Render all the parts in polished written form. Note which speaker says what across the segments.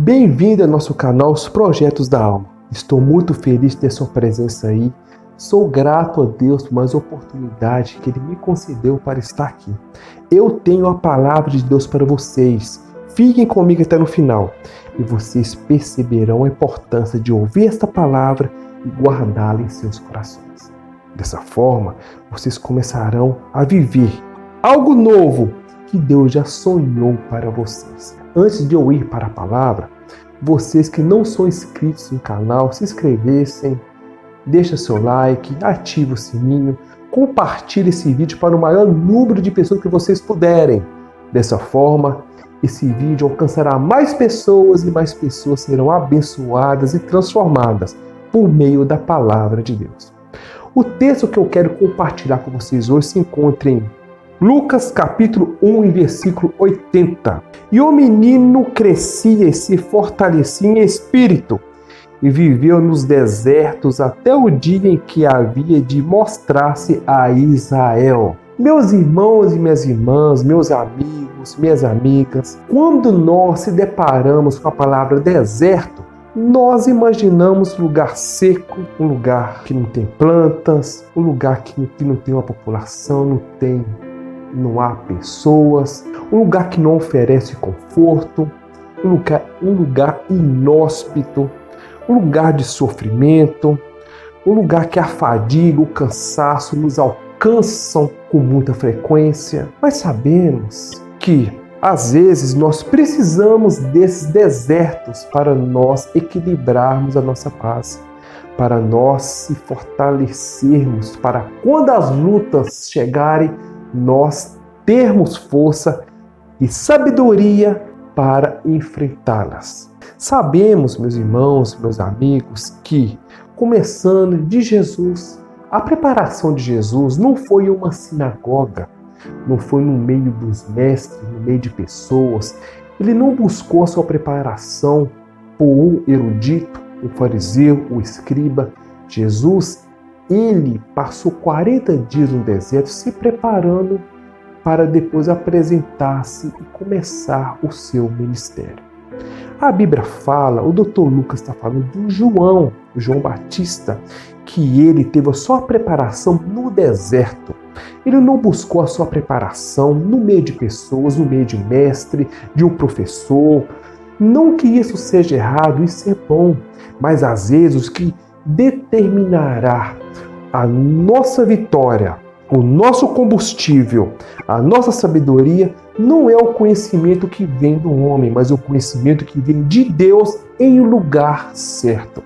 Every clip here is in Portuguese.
Speaker 1: Bem-vindo ao nosso canal Os Projetos da Alma. Estou muito feliz de ter sua presença aí. Sou grato a Deus por mais oportunidade que Ele me concedeu para estar aqui. Eu tenho a palavra de Deus para vocês. Fiquem comigo até no final e vocês perceberão a importância de ouvir esta palavra e guardá-la em seus corações. Dessa forma, vocês começarão a viver algo novo que Deus já sonhou para vocês. Antes de eu ir para a palavra, vocês que não são inscritos no canal, se inscrevessem, deixa seu like, ative o sininho, compartilhe esse vídeo para o maior número de pessoas que vocês puderem. Dessa forma, esse vídeo alcançará mais pessoas e mais pessoas serão abençoadas e transformadas por meio da palavra de Deus. O texto que eu quero compartilhar com vocês hoje se encontra em Lucas capítulo 1 e versículo 80. E o menino crescia e se fortalecia em espírito e viveu nos desertos até o dia em que havia de mostrar-se a Israel. Meus irmãos e minhas irmãs, meus amigos, minhas amigas, quando nós se deparamos com a palavra deserto, nós imaginamos lugar seco, um lugar que não tem plantas, um lugar que não tem uma população, não há pessoas, um lugar que não oferece conforto, um lugar inóspito, um lugar de sofrimento, um lugar que a fadiga, o cansaço nos alcançam com muita frequência. Mas sabemos que às vezes nós precisamos desses desertos para nós equilibrarmos a nossa paz, para nós se fortalecermos, para quando as lutas chegarem, nós termos força e sabedoria para enfrentá-las. Sabemos, meus irmãos, meus amigos, que começando de Jesus, a preparação de Jesus não foi uma sinagoga, não foi no meio dos mestres, no meio de pessoas. Ele não buscou a sua preparação por um erudito, um fariseu, um escriba. Jesus, ele passou 40 dias no deserto se preparando para depois apresentar-se e começar o seu ministério. A Bíblia fala, o Dr. Lucas está falando do João Batista, que ele teve a sua preparação no deserto. Ele não buscou a sua preparação no meio de pessoas, no meio de mestre, de um professor. Não que isso seja errado, isso é bom, mas às vezes o que determinará a nossa vitória, o nosso combustível, a nossa sabedoria, não é o conhecimento que vem do homem, mas o conhecimento que vem de Deus em um lugar certo.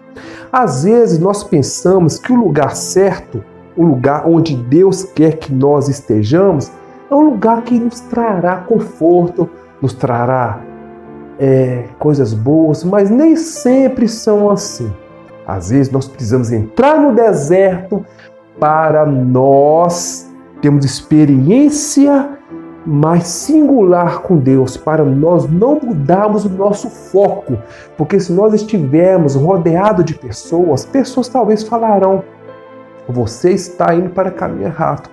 Speaker 1: Às vezes nós pensamos que o lugar certo, o lugar onde Deus quer que nós estejamos, é um lugar que nos trará conforto, nos trará coisas boas, mas nem sempre são assim. Às vezes nós precisamos entrar no deserto para nós termos experiência mais singular com Deus, para nós não mudarmos o nosso foco, porque se nós estivermos rodeados de pessoas talvez falarão: você está indo para caminho errado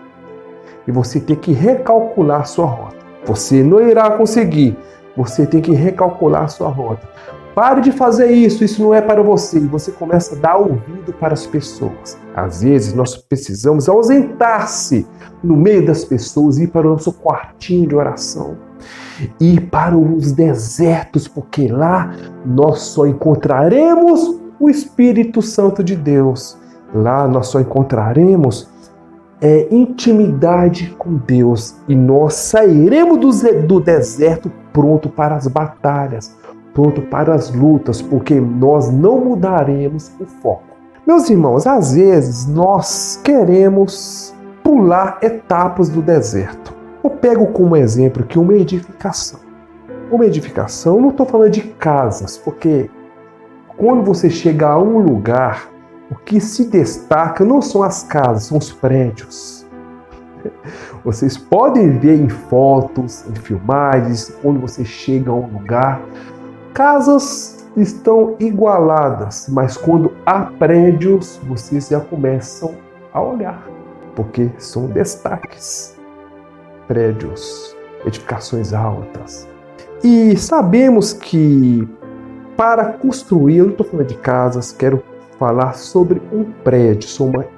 Speaker 1: e você tem que recalcular sua rota. Você não irá conseguir, você tem que recalcular sua rota. Pare de fazer isso não é para você. E você começa a dar ouvido para as pessoas. Às vezes nós precisamos ausentar-se no meio das pessoas, ir para o nosso quartinho de oração, ir para os desertos, porque lá nós só encontraremos o Espírito Santo de Deus. Lá nós só encontraremos intimidade com Deus e nós sairemos do deserto pronto para as batalhas, pronto para as lutas, porque nós não mudaremos o foco. Meus irmãos, às vezes nós queremos pular etapas do deserto. Eu pego como exemplo aqui uma edificação. Uma edificação, eu não estou falando de casas, porque quando você chega a um lugar, o que se destaca não são as casas, são os prédios. Vocês podem ver em fotos, em filmagens, quando você chega a um lugar, casas estão igualadas, mas quando há prédios, vocês já começam a olhar, porque são destaques. Prédios, edificações altas. E sabemos que para construir, eu não estou falando de casas, quero falar sobre um prédio, sobre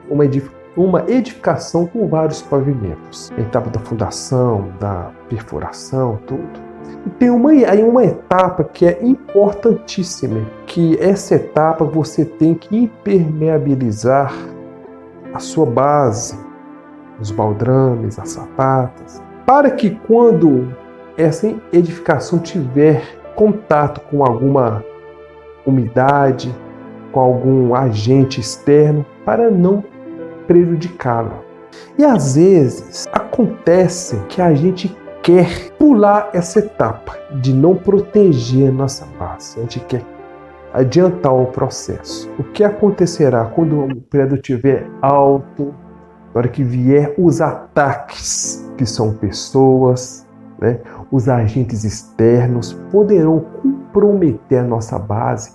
Speaker 1: uma edificação com vários pavimentos. A etapa da fundação, da perfuração, tudo. E tem uma etapa que é importantíssima, que essa etapa você tem que impermeabilizar a sua base, os baldrames, as sapatas, para que quando essa edificação tiver contato com alguma umidade, com algum agente externo, para não prejudicá-la. E às vezes acontece que a gente quer pular essa etapa de não proteger a nossa base. A gente quer adiantar o processo. O que acontecerá quando o prédio estiver alto, na hora que vier os ataques, que são pessoas, né? Os agentes externos poderão comprometer a nossa base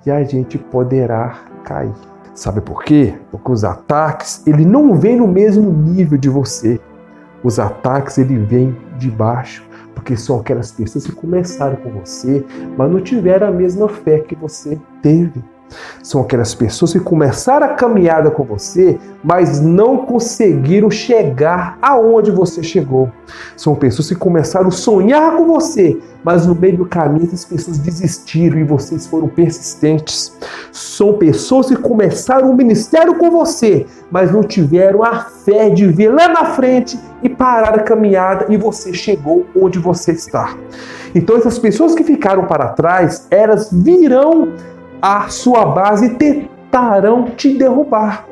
Speaker 1: e a gente poderá cair. Sabe por quê? Porque os ataques, ele não vem no mesmo nível de você. Os ataques, ele vem de baixo, porque são aquelas pessoas que começaram com você, mas não tiveram a mesma fé que você teve. São aquelas pessoas que começaram a caminhada com você, mas não conseguiram chegar aonde você chegou. São pessoas que começaram a sonhar com você, mas no meio do caminho essas pessoas desistiram e vocês foram persistentes. São pessoas que começaram o ministério com você, mas não tiveram a fé de ver lá na frente e parar a caminhada e você chegou onde você está. Então essas pessoas que ficaram para trás, elas virão a sua base e tentarão te derrubar.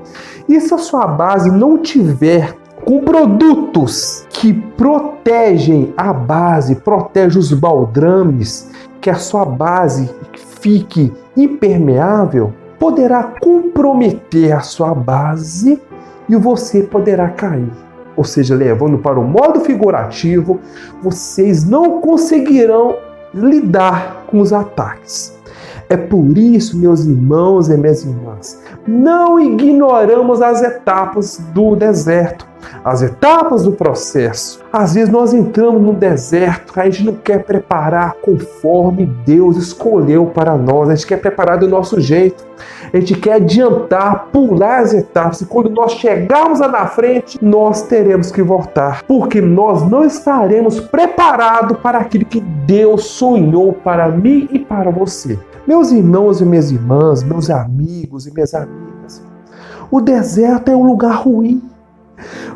Speaker 1: E se a sua base não tiver com produtos que protegem a base, protegem os baldrames, que a sua base fique impermeável, poderá comprometer a sua base e você poderá cair. Ou seja, levando para o modo figurativo, vocês não conseguirão lidar com os ataques. É por isso, meus irmãos e minhas irmãs, não ignoramos as etapas do deserto, as etapas do processo. Às vezes nós entramos no deserto, a gente não quer preparar conforme Deus escolheu para nós, a gente quer preparar do nosso jeito, a gente quer adiantar, pular as etapas, e quando nós chegarmos lá na frente, nós teremos que voltar, porque nós não estaremos preparados para aquilo que Deus sonhou para mim e para você. Meus irmãos e minhas irmãs, meus amigos e minhas amigas, o deserto é um lugar ruim,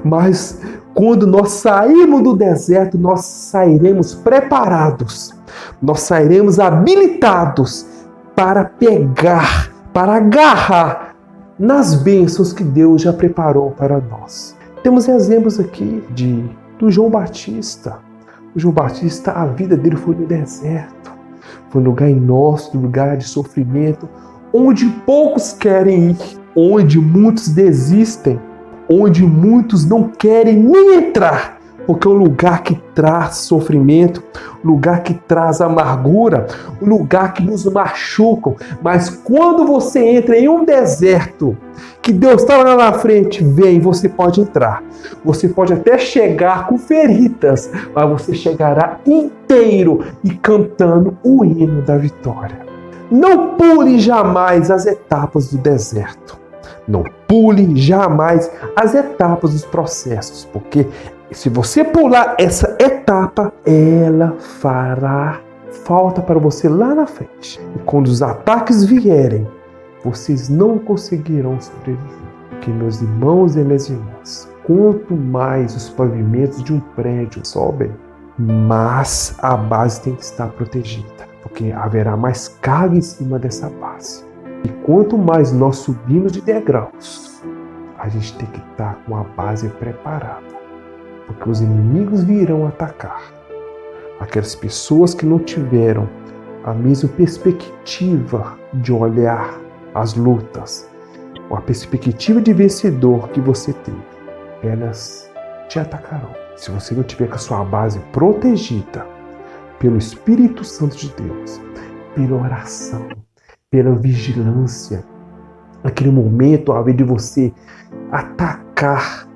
Speaker 1: mas quando nós sairmos do deserto, nós sairemos preparados, nós sairemos habilitados para pegar, para agarrar nas bênçãos que Deus já preparou para nós. Temos exemplos aqui do João Batista. O João Batista, a vida dele foi no deserto. Foi um lugar inóspito, um lugar de sofrimento, onde poucos querem ir, onde muitos desistem, onde muitos não querem nem entrar, porque é um lugar que traz sofrimento, um lugar que traz amargura, um lugar que nos machuca. Mas quando você entra em um deserto, que Deus está lá na frente, vem, você pode entrar. Você pode até chegar com feridas, mas você chegará inteiro e cantando o hino da vitória. Não pule jamais as etapas do deserto. Não pule jamais as etapas dos processos, porque se você pular essa etapa, ela fará falta para você lá na frente. E quando os ataques vierem, vocês não conseguirão sobreviver. Porque, meus irmãos e minhas irmãs, quanto mais os pavimentos de um prédio sobem, mais a base tem que estar protegida, porque haverá mais carga em cima dessa base. E quanto mais nós subimos de degraus, a gente tem que estar com a base preparada, porque os inimigos virão atacar. Aquelas pessoas que não tiveram a mesma perspectiva de olhar as lutas, ou a perspectiva de vencedor que você teve, elas te atacarão. Se você não tiver com a sua base protegida pelo Espírito Santo de Deus, pela oração, pela vigilância, naquele momento, ao invés de você atacar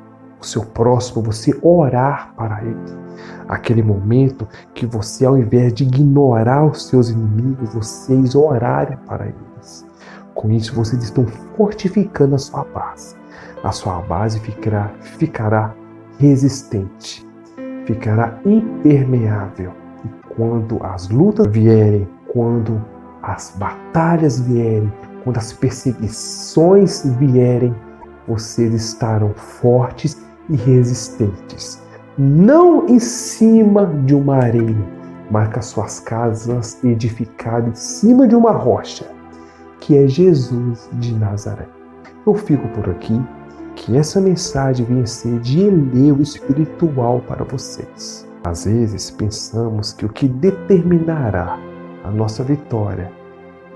Speaker 1: o seu próximo, você orar para ele. Aquele momento que você, ao invés de ignorar os seus inimigos, vocês orarem para eles. Com isso, vocês estão fortificando a sua base. A sua base ficará resistente, ficará impermeável. E quando as lutas vierem, quando as batalhas vierem, quando as perseguições vierem, vocês estarão fortes e resistentes. Não em cima de uma areia, mas com as suas casas edificadas em cima de uma rocha, que é Jesus de Nazaré. Eu fico por aqui, que essa mensagem venha ser de elevo espiritual para vocês. Às vezes pensamos que o que determinará a nossa vitória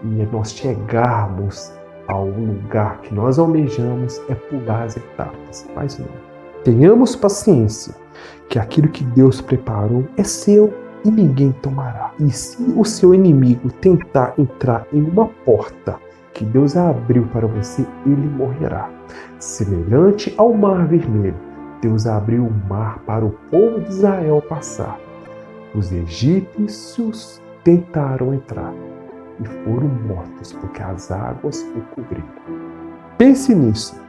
Speaker 1: e nós chegarmos ao lugar que nós almejamos é pular as etapas, mas não. Tenhamos paciência, que aquilo que Deus preparou é seu e ninguém tomará. E se o seu inimigo tentar entrar em uma porta que Deus abriu para você, ele morrerá. Semelhante ao Mar Vermelho, Deus abriu o mar para o povo de Israel passar. Os egípcios tentaram entrar e foram mortos porque as águas o cobriram. Pense nisso,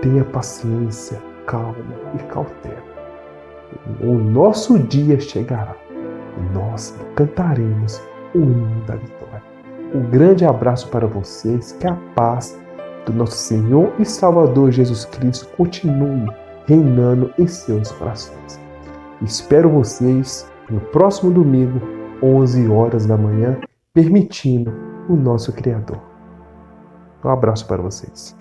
Speaker 1: tenha paciência, calma e cautela. O nosso dia chegará e nós cantaremos o hino da vitória. Um grande abraço para vocês, que a paz do nosso Senhor e Salvador Jesus Cristo continue reinando em seus corações. Espero vocês no próximo domingo, 11 horas da manhã, permitindo o nosso Criador. Um abraço para vocês.